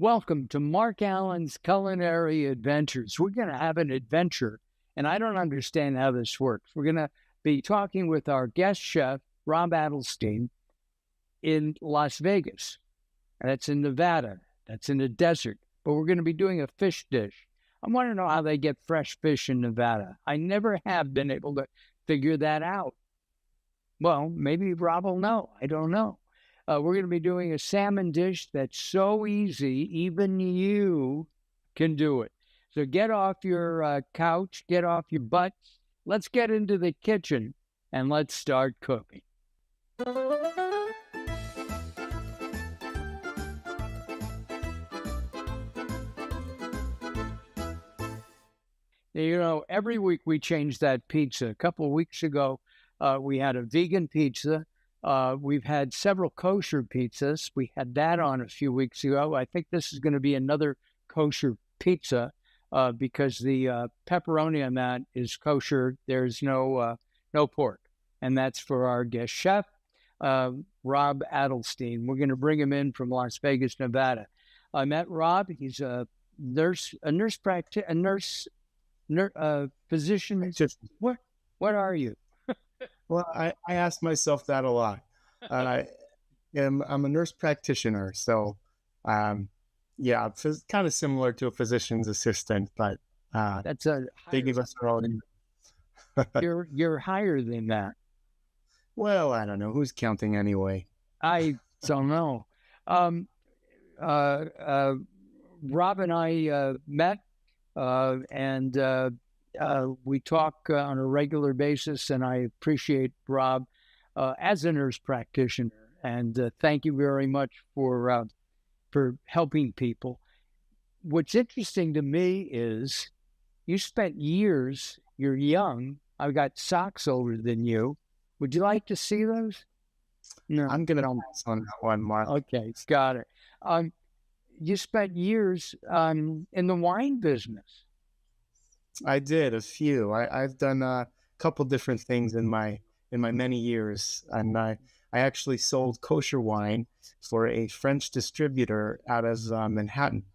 Welcome to Mark Alyn's Culinary Adventures. We're going to have an adventure, and I don't understand how this works. We're going to be talking with our guest chef, Rob Adelstein, in Las Vegas. That's in Nevada. That's in the desert. But we're going to be doing a fish dish. I want to know how they get fresh fish in Nevada. I never have been able to figure that out. Well, maybe Rob will know. I don't know. We're going to be doing a salmon dish that's so easy, even you can do it. So get off your couch, get off your butts. Let's get into the kitchen and let's start cooking. You know, every week we change that pizza. A couple of weeks ago, we had a vegan pizza. We've had several kosher pizzas. We had that on a few weeks ago. I think this is going to be another kosher pizza because the pepperoni on that is kosher. There's no pork. And that's for our guest chef, Rob Adelstein. We're going to bring him in from Las Vegas, Nevada. I met Rob. He's a physician. What are you? Well, I ask myself that a lot. I'm a nurse practitioner, so yeah, it's kind of similar to a physician's assistant, but that's they give us our own. You're higher than that. Well, I don't know who's counting anyway. I don't know. Rob and I met, and we talk on a regular basis, and I appreciate Rob as a nurse practitioner. And thank you very much for helping people. What's interesting to me is you spent years. You're young. I've got socks older than you. Would you like to see those? No, I'm gonna pass on that one, Mark. Okay, got it. You spent years in the wine business. I did a few. I've done a couple different things in my many years, and I actually sold kosher wine for a French distributor out of Manhattan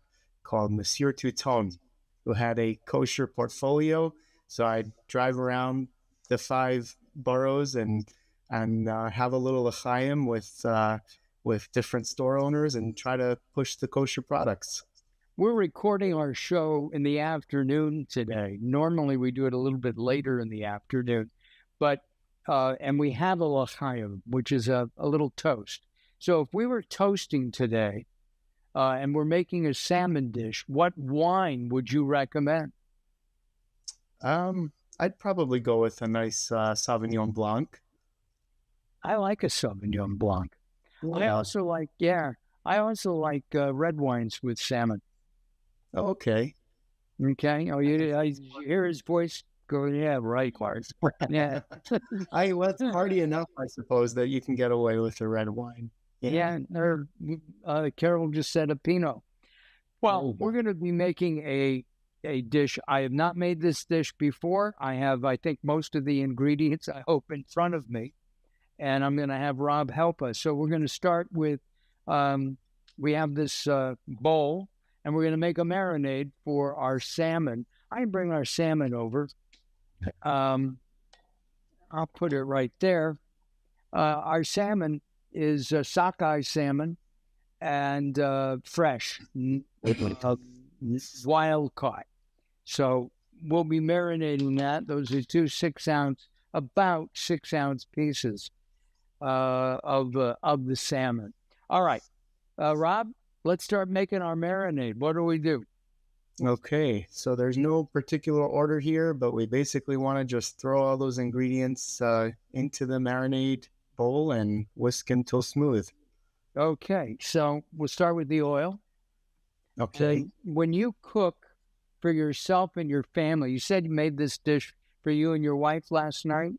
called Monsieur Touton, who had a kosher portfolio. So I'd drive around the 5 boroughs and have a little l'chaim with different store owners and try to push the kosher products. We're recording our show in the afternoon today. Normally we do it a little bit later in the afternoon, but and we have a l'chaim, which is a little toast. So if we were toasting today and we're making a salmon dish, what wine would you recommend? I'd probably go with a nice Sauvignon Blanc. I like a Sauvignon Blanc. Yeah. I also like red wines with salmon. Okay. Okay. Oh, you hear his voice go, yeah, right, Clark. Yeah. Well, it's hearty enough, I suppose, that you can get away with a red wine. Yeah. Carol just said a Pinot. Well, we're going to be making a dish. I have not made this dish before. I have, I think, most of the ingredients, I hope, in front of me. And I'm going to have Rob help us. So we're going to start with, we have this bowl. And we're going to make a marinade for our salmon. I can bring our salmon over. I'll put it right there. Our salmon is sockeye salmon and fresh, wild caught. So we'll be marinating that. Those are 2 about 6 ounce pieces of the salmon. All right, Rob. Let's start making our marinade. What do we do? Okay, so there's no particular order here, but we basically want to just throw all those ingredients into the marinade bowl and whisk until smooth. Okay, so we'll start with the oil. Okay. When you cook for yourself and your family, you said you made this dish for you and your wife last night?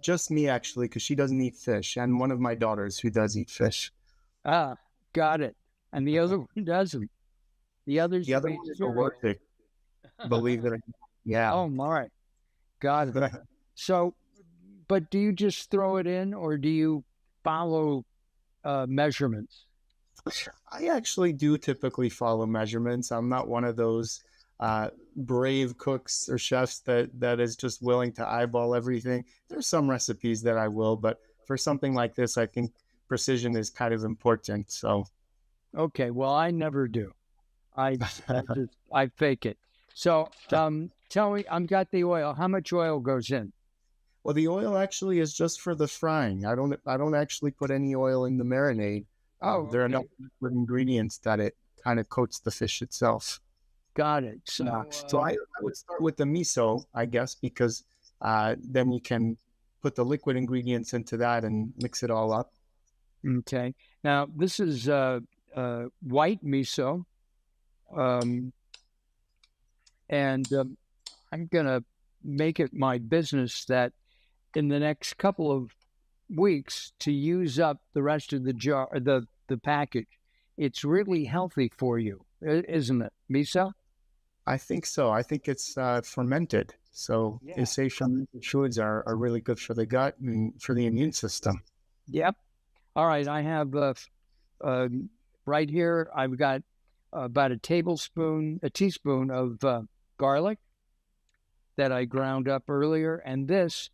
Just me, actually, because she doesn't eat fish, and one of my daughters who does eat fish. Ah. Got it. And the other one doesn't. The other one is allergic. Believe it. Yeah. Oh, all right. Got it. So, but do you just throw it in, or do you follow measurements? I actually do typically follow measurements. I'm not one of those brave cooks or chefs that is just willing to eyeball everything. There's some recipes that I will, but for something like this, I think precision is kind of important. So, Okay, well, I never do. I fake it. So, tell me, I've got the oil. How much oil goes in? well, the oil actually is just for the frying. I don't actually put any oil in the marinade. Oh, There are okay. enough liquid ingredients that it kind of coats the fish itself. Got it. So I would start with the miso, I guess, because then you can put the liquid ingredients into that and mix it all up. Okay. Now, this is white miso. Um, and I'm going to make it my business that in the next couple of weeks to use up the rest of the jar, the package. It's really healthy for you, isn't it? Miso? I think so. I think it's fermented. So Yeah. they say fermented foods are really good for the gut and for the immune system. Yep. All right. I have right here, I've got about a teaspoon of garlic that I ground up earlier. And this,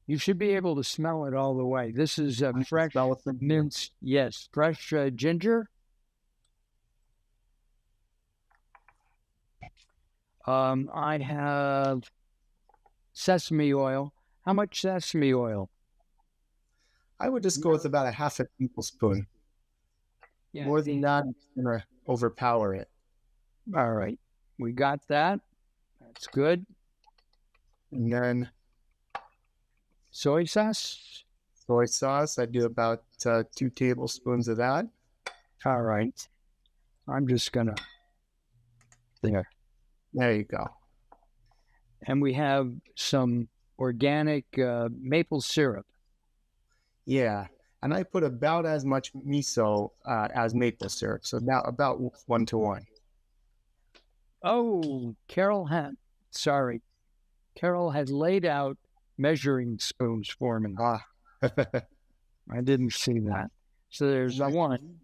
you should be able to smell it all the way. This is fresh minced, yes, fresh ginger. I have sesame oil. How much sesame oil? I would just go with about a half a tablespoon. Yeah. More than that, it's going to overpower it. All right. We got that. That's good. And then Soy sauce. soy sauce, I do about 2 tablespoons of that. All right. I'm just going to, there. There you go. And we have some organic maple syrup. Yeah. And I put about as much miso as maple syrup. So about 1 to 1. Oh, Carol had laid out measuring spoons for me. Ah. I didn't see that. So there's one.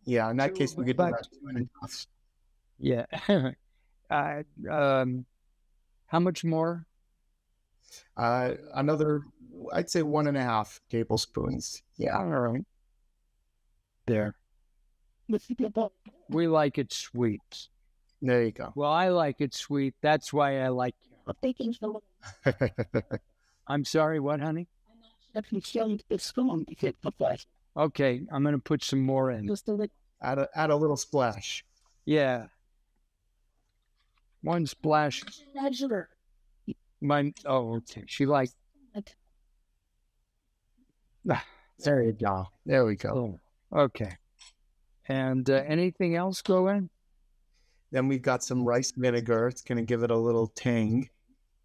Yeah, in that case, we could do But- about 2.5. Yeah. How much more? Another, I'd say 1.5 tablespoons. Yeah. All right. There. We like it sweet. There you go. Well, I like it sweet. That's why I like you. I'm sorry, what, honey? Okay, I'm going to put some more in. Add a little splash. Yeah. One splash. Okay. She likes. There you go. There we go. Oh, okay. And anything else go in? Then we've got some rice vinegar. It's going to give it a little tang.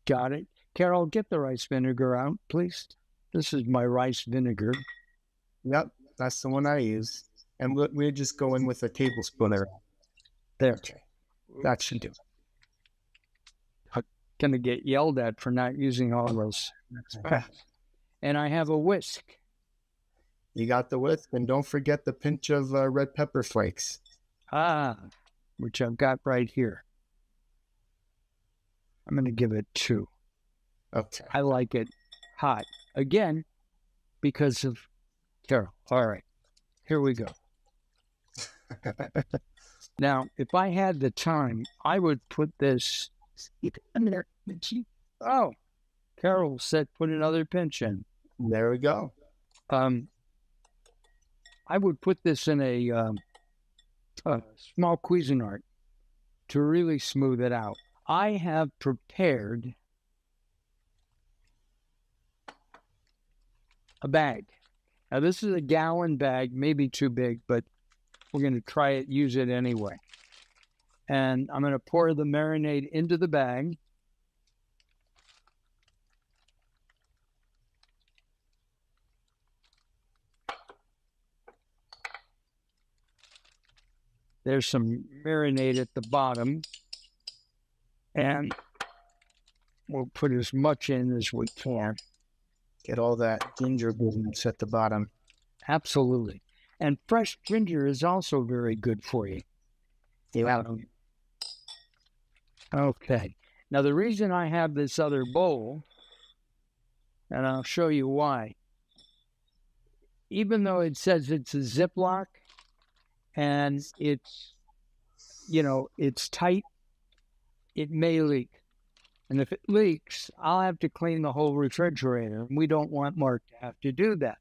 Got it. Carol, get the rice vinegar out, please. This is my rice vinegar. Yep, that's the one I use. And we'll just go in with a tablespoon of that. There. Okay, that should do it. Going to get yelled at for not using all those. And I have a whisk. You got the whisk, and don't forget the pinch of red pepper flakes. Which I've got right here. I'm going to give it 2. Okay. I like it hot. Again, because of Carol. All right. Here we go. Now, if I had the time, I would put this. Oh, Carol said put another pinch in. There we go. I would put this in a small Cuisinart to really smooth it out. I have prepared a bag. Now, this is a gallon bag, maybe too big, but we're going to use it anyway. And I'm going to pour the marinade into the bag. There's some marinade at the bottom. And we'll put as much in as we can. Get all that ginger goodness at the bottom. Absolutely. And fresh ginger is also very good for you. Yeah. Okay. Now, the reason I have this other bowl, and I'll show you why, even though it says it's a Ziploc and it's, it's tight, it may leak. And if it leaks, I'll have to clean the whole refrigerator. And we don't want Mark to have to do that.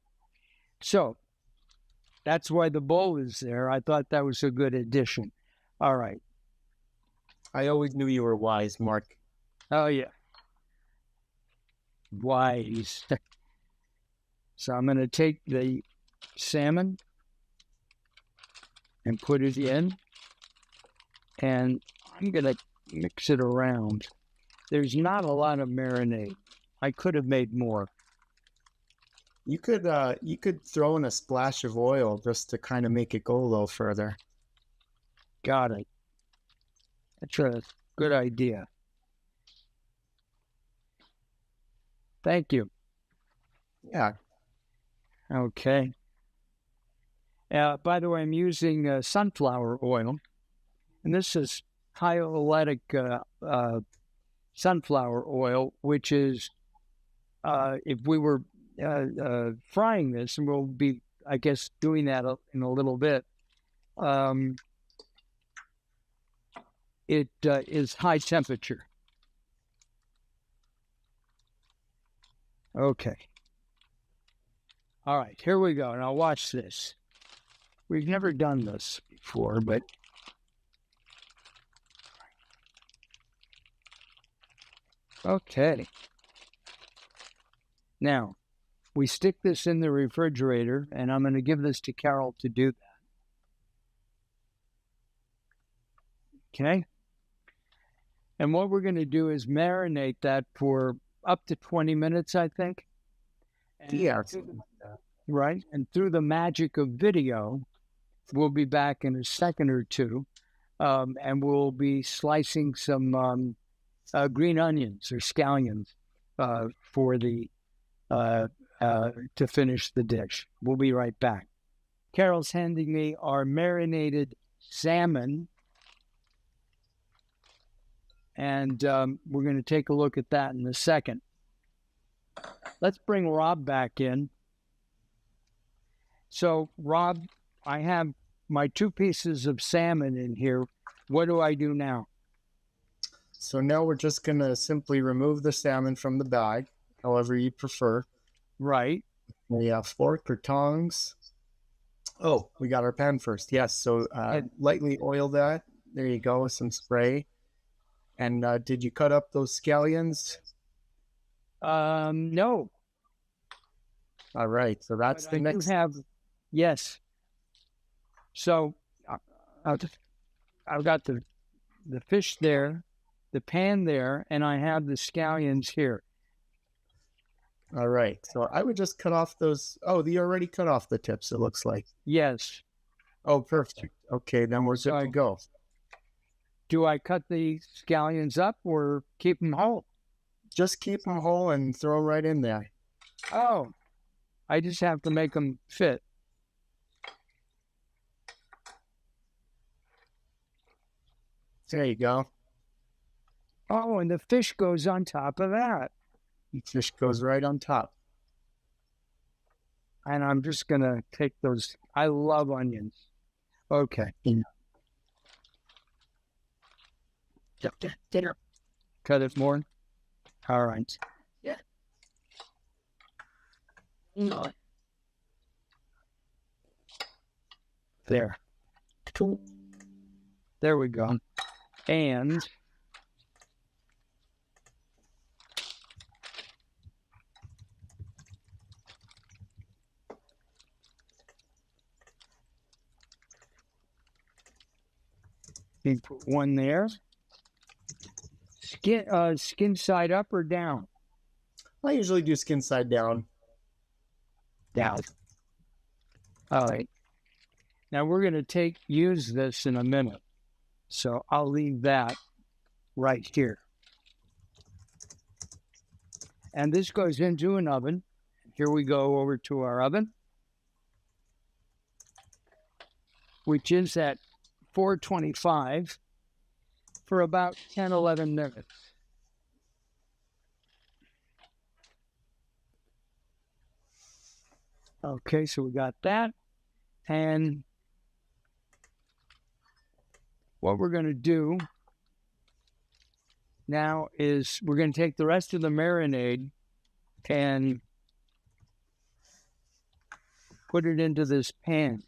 So that's why the bowl is there. I thought that was a good addition. All right. I always knew you were wise, Mark. Oh, yeah. Wise. So I'm going to take the salmon and put it in. And I'm going to mix it around. There's not a lot of marinade. I could have made more. You could throw in a splash of oil just to kind of make it go a little further. Got it. That's a good idea. Thank you. Yeah. Okay. By the way, I'm using sunflower oil, and this is high oleic sunflower oil, which is, if we were frying this, and we'll be, I guess, doing that in a little bit, it is high temperature. Okay. All right, here we go. Now watch this. We've never done this before, but okay. Now, we stick this in the refrigerator, and I'm going to give this to Carol to do that. Okay? And what we're going to do is marinate that for up to 20 minutes, I think. And Yeah. Right? And through the magic of video, we'll be back in a second or two, and we'll be slicing some green onions or scallions for the to finish the dish. We'll be right back. Carol's handing me our marinated salmon, and we're going to take a look at that in a second. Let's bring Rob back in. So, Rob, I have my 2 pieces of salmon in here. What do I do now? So now we're just going to simply remove the salmon from the bag, however you prefer. Right. A fork or tongs. Oh, we got our pan first. Yes. So lightly oil that. There you go. Some spray. And did you cut up those scallions? No. All right. So that's the next. Yes. So I've got the fish there, the pan there, and I have the scallions here. All right. So I would just cut off those. Oh, you already cut off the tips, it looks like. Yes. Oh, perfect. Okay, then we're good to go. Do I cut the scallions up or keep them whole? Just keep them whole and throw right in there. Oh, I just have to make them fit. There you go. Oh, and the fish goes on top of that. The fish goes right on top. And I'm just going to take those. I love onions. Okay. Cut it more. All right. Yeah. No. There. There we go. And you put one there. Skin side up or down? I usually do skin side down. Down. All right. Now we're going to use this in a minute. So I'll leave that right here. And this goes into an oven. Here we go over to our oven. which is at 425 for about 10, 11 minutes. Okay, so we got that. And what we're going to do now is we're going to take the rest of the marinade and put it into this pan.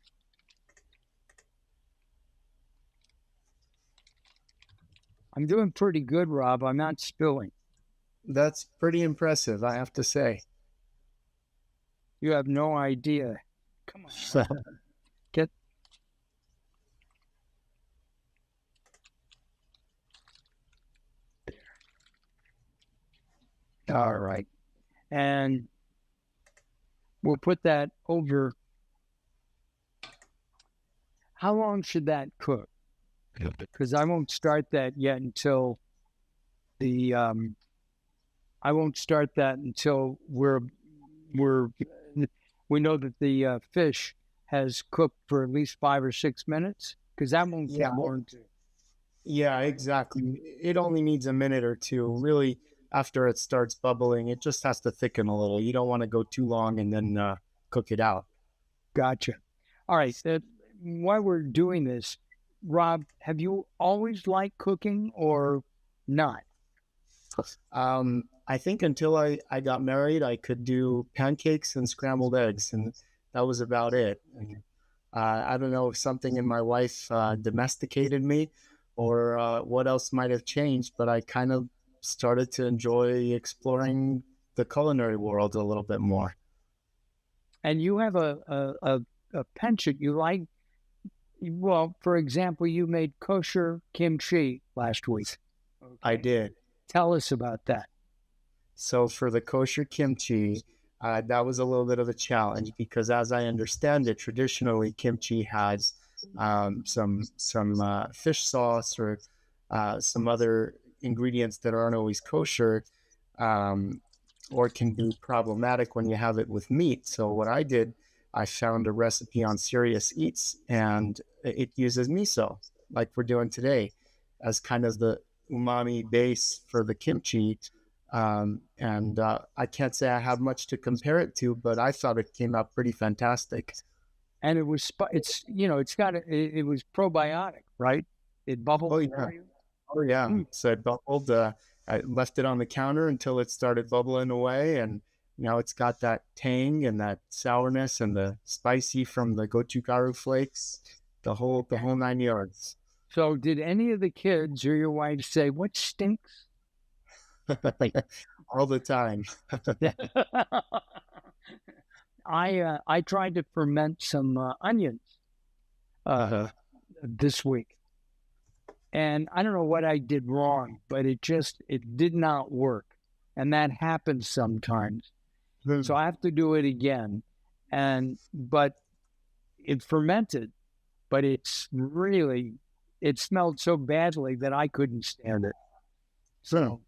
I'm doing pretty good, Rob. I'm not spilling. That's pretty impressive, I have to say. You have no idea. Come on. Get. All right. And we'll put that over. How long should that cook? Because I won't start that yet until we know that the fish has cooked for at least 5 or 6 minutes, because that won't get more into. Yeah, exactly. It only needs a minute or two. Really, after it starts bubbling, it just has to thicken a little. You don't want to go too long and then cook it out. Gotcha. All right. While we're doing this, Rob, have you always liked cooking or not? I think until I got married, I could do pancakes and scrambled eggs, and that was about it. And, I don't know if something in my wife domesticated me or what else might have changed, but I kind of started to enjoy exploring the culinary world a little bit more. And you have a penchant you like. Well, for example, you made kosher kimchi last week. Okay. I did. Tell us about that. So for the kosher kimchi, that was a little bit of a challenge because, as I understand it, traditionally kimchi has some fish sauce or some other ingredients that aren't always kosher, or can be problematic when you have it with meat. So what I did, I found a recipe on Serious Eats, and it uses miso, like we're doing today, as kind of the umami base for the kimchi. And I can't say I have much to compare it to, but I thought it came out pretty fantastic. And it was, it was probiotic, right? It bubbled. Oh yeah. Oh yeah. So it bubbled. I left it on the counter until it started bubbling away, and now it's got that tang and that sourness and the spicy from the gochugaru flakes, the whole 9 yards. So did any of the kids or your wife say, "What stinks"? All the time. I tried to ferment some onions this week, and I don't know what I did wrong, but it did not work, and that happens sometimes. So I have to do it again, but it fermented, but it smelled so badly that I couldn't stand it. So.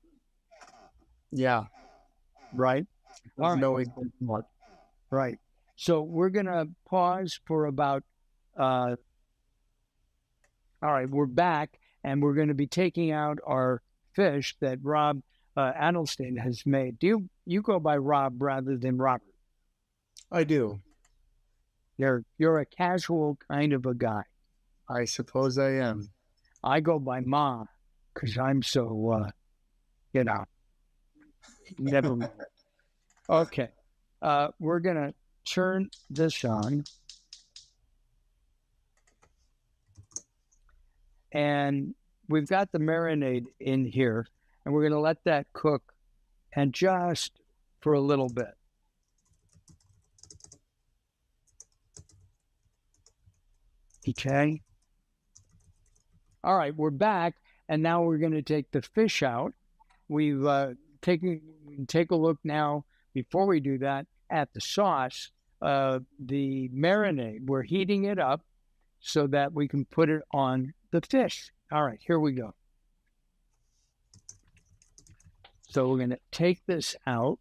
Yeah. Right. All right. Right. So we're going to pause for about, all right, we're back, and we're going to be taking out our fish that Rob Adelstein has made. Do you go by Rob rather than Robert? I do. You're a casual kind of a guy. I suppose I am. I go by Ma, because I'm so, never mind. Okay. We're going to turn this on. And we've got the marinade in here, and we're going to let that cook and just for a little bit. Okay. All right, we're back, and now we're going to take the fish out. We've take a look now, before we do that, at the sauce, the marinade. We're heating it up so that we can put it on the fish. All right, here we go. So we're going to take this out.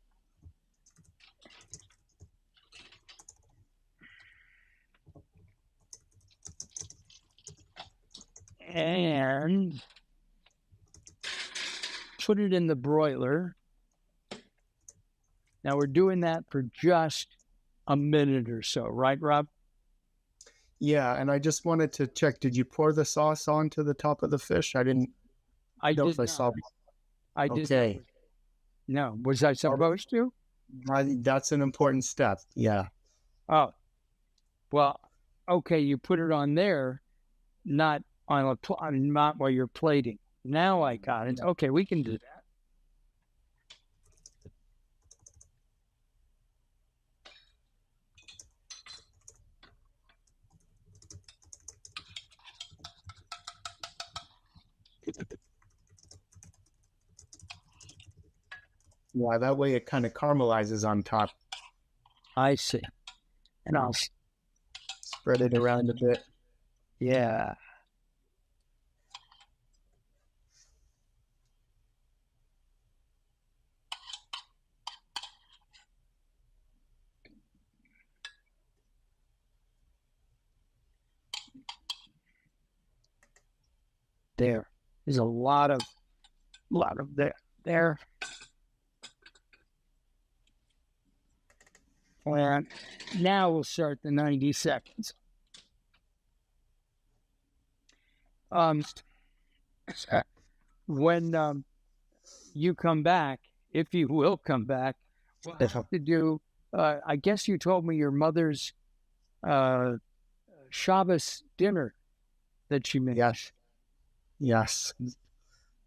and put it in the broiler. Now we're doing that for just a minute or so, right, Rob? Yeah, and I just wanted to check, did you pour the sauce onto the top of the fish? I didn't know if I saw. I did. Okay. No, was I supposed to? That's an important step. Yeah. Oh, well, okay, you put it on there, not on not while you're plating. Now I got it. Okay, we can do that. Yeah, that way it kind of caramelizes on top. I see. And I'll spread it around a bit. Yeah. There's a lot of there. And now we'll start the 90 seconds. When you come back, if you will come back, we'll have to do, I guess you told me your mother's Shabbos dinner that she made. Yes.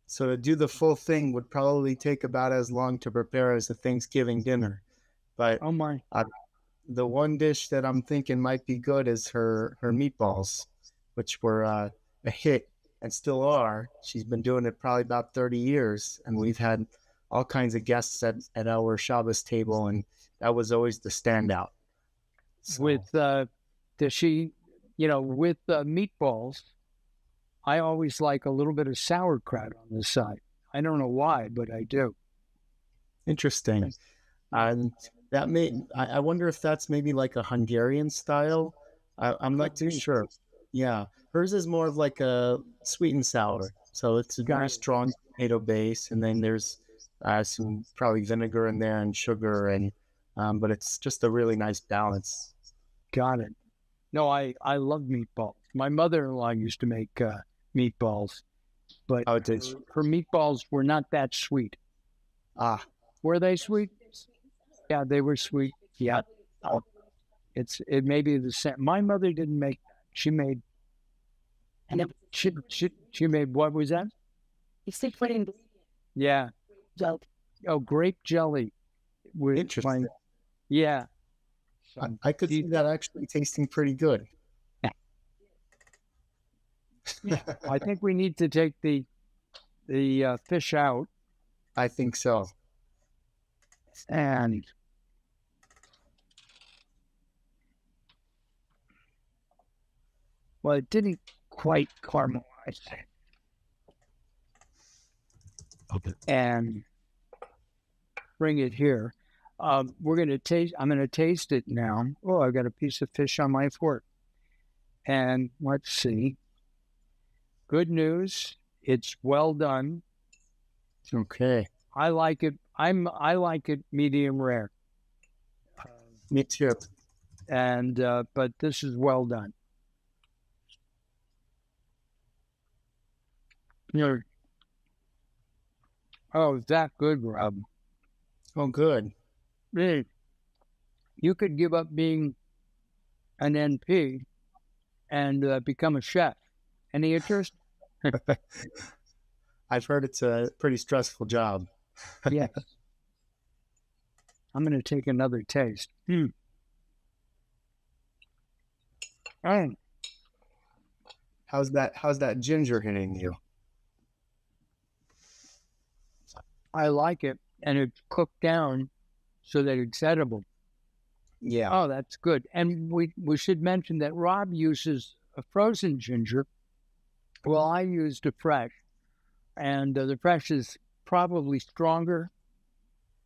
So to do the full thing would probably take about as long to prepare as a Thanksgiving dinner. But oh my, the one dish that I'm thinking might be good is her meatballs, which were a hit and still are. She's been doing it probably about 30 years, and we've had all kinds of guests at our Shabbos table, and that was always the standout. So, with does she, with meatballs, I always like a little bit of sauerkraut on the side. I don't know why, but I do. Interesting. I wonder if that's maybe like a Hungarian style. I'm not too sure. Yeah. Hers is more of like a sweet and sour. So it's a very strong tomato base. And then there's some probably vinegar in there and sugar. But it's just a really nice balance. Got it. No, I love meatballs. My mother-in-law used to make meatballs, but her meatballs were not that sweet. Were they sweet? Yeah, they were sweet. Yeah. It may be the same. My mother didn't make that. She made, and she made, what was that? Yeah. Oh, grape jelly. Interesting. Yeah. I could see that actually tasting pretty good. Yeah. I think we need to take the fish out. I think so. And well, it didn't quite caramelize. Okay. And bring it here. We're going to taste. I'm going to taste it now. Oh, I've got a piece of fish on my fork. And let's see. Good news. It's well done. Okay. I like it. I like it medium rare. Me too. And but this is well done. Oh, is that good, Rob? Oh, good. Really? You could give up being an NP and become a chef. Any interest? I've heard it's a pretty stressful job. Yes. I'm going to take another taste. How's that ginger hitting you? I like it, and it's cooked down so that it's edible. Yeah. Oh, that's good. And we should mention that Rob uses a frozen ginger. Well, I used a fresh, and the fresh is probably stronger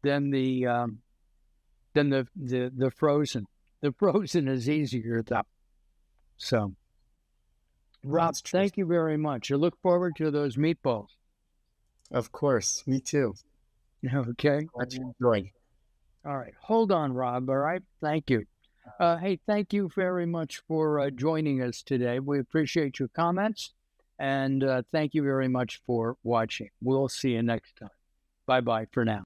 than the frozen. The frozen is easier though. So, Rob, That's true. thank you very much. I look forward to those meatballs. Of course. Me too. Okay. Glad you enjoyed. All right. Hold on, Rob. All right. Thank you. Hey, thank you very much for joining us today. We appreciate your comments, and thank you very much for watching. We'll see you next time. Bye-bye for now.